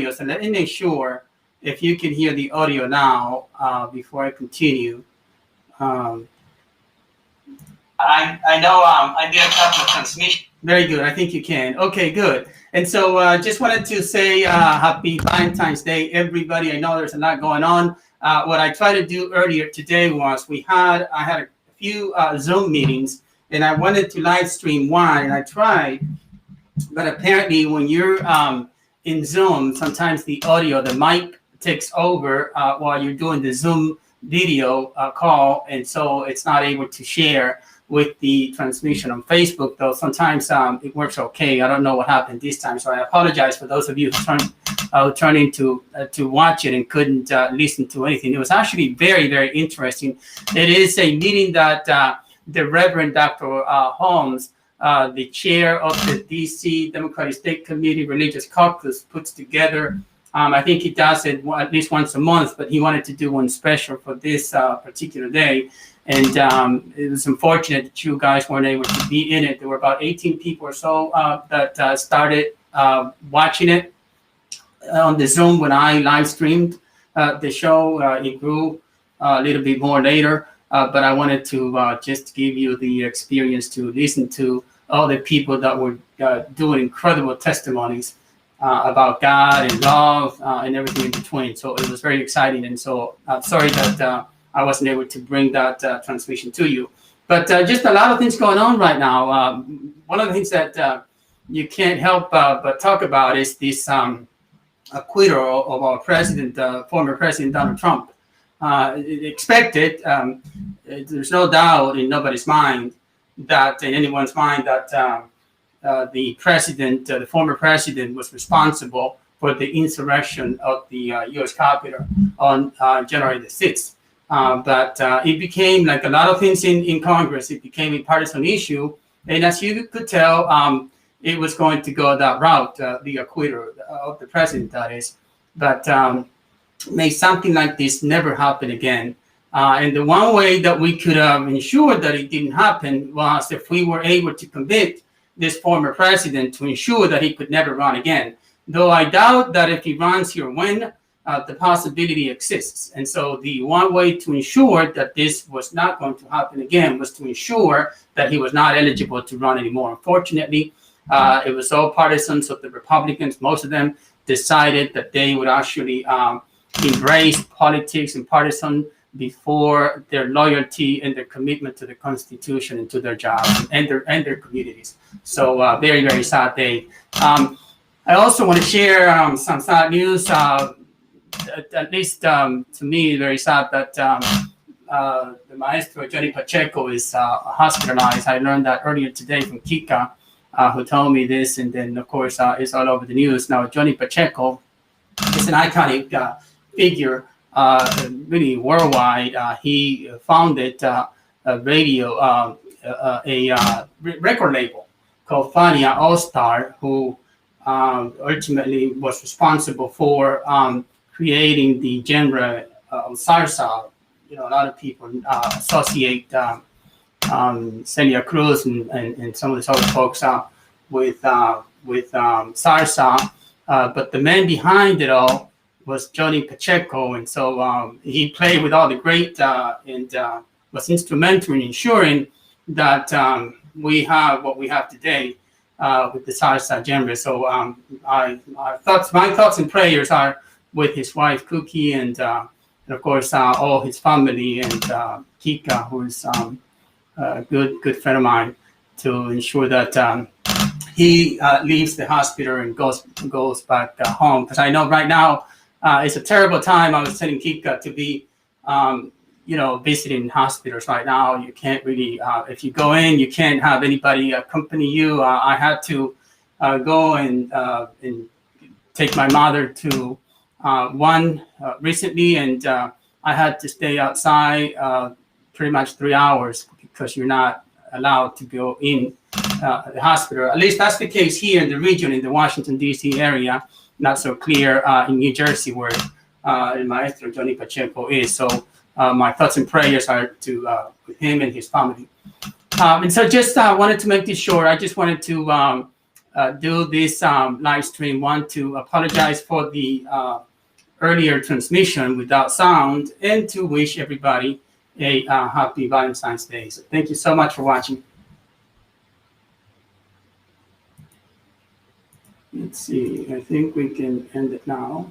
audio. So let me make sure if you can hear the audio now before I continue. I know I did a couple of transmissions. Very good. I think you can. Okay, good. And so just wanted to say happy Valentine's Day, everybody. I know there's a lot going on. What I tried to do earlier today was I had a few Zoom meetings, and I wanted to live stream one, and I tried, but apparently when you're in Zoom, sometimes the audio, the mic takes over while you're doing the Zoom video call, and so it's not able to share with the transmission on Facebook, though sometimes it works okay. I don't know what happened this time, so I apologize for those of you who turned into to watch it and couldn't listen to anything. It was actually very, very interesting. It is a meeting that the Reverend Dr. Holmes, the chair of the DC Democratic State Committee Religious Caucus, puts together. I think he does it at least once a month, but he wanted to do one special for this particular day. And it was unfortunate that you guys weren't able to be in it. There were about 18 people or so that started watching it on the Zoom when I live streamed the show. It grew a little bit more later, but I wanted to just give you the experience to listen to all the people that were doing incredible testimonies about God and love and everything in between. So it was very exciting. And so I'm sorry that I wasn't able to bring that transmission to you. But just a lot of things going on right now. One of the things that you can't help but talk about is this acquittal of our president, former President Donald Trump. Expected, there's no doubt in nobody's mind that, in anyone's mind, that the president, the former president, was responsible for the insurrection of the U.S. Capitol on January the 6th. But it became, like a lot of things in Congress, it became a partisan issue. And as you could tell, it was going to go that route, the acquittal of the president, that is. But may something like this never happen again. And the one way that we could have ensured that it didn't happen was if we were able to convict this former president to ensure that he could never run again. Though I doubt that if he runs, he'll win. The possibility exists. And so the one way to ensure that this was not going to happen again was to ensure that he was not eligible to run anymore. Unfortunately, it was all partisan, so the Republicans, most of them, decided that they would actually embrace politics and partisan before their loyalty and their commitment to the Constitution and to their jobs and their communities. So very, very sad day. I also want to share some sad news. At least to me, very sad that the maestro Johnny Pacheco is hospitalized. I learned that earlier today from Kika, who told me this, and then of course it's all over the news. Now, Johnny Pacheco is an iconic figure, really worldwide. He founded a record label called Fania All Star, who ultimately was responsible for creating the genre of salsa. You know, a lot of people associate Celia Cruz and some of these other folks with salsa, but the man behind it all was Johnny Pacheco, and so he played with all the great and was instrumental in ensuring that we have what we have today with the salsa genre. So my thoughts and prayers are with his wife Cookie and of course all his family and Kika, who is a good friend of mine, to ensure that he leaves the hospital and goes back home. Because I know right now it's a terrible time. I was telling Kika to be visiting hospitals right now. You can't really, if you go in, you can't have anybody accompany you. I had to go and take my mother to one recently, and I had to stay outside pretty much 3 hours because you're not allowed to go in the hospital. At least that's the case here in the region, in the Washington, D.C. area. Not so clear in New Jersey, where Maestro Johnny Pacheco is. So my thoughts and prayers are with him and his family. And so just wanted to make this short. I just wanted to do this live stream. Want to apologize for the earlier transmission without sound, and to wish everybody a happy Valentine's Day. So thank you so much for watching. Let's see, I think we can end it now.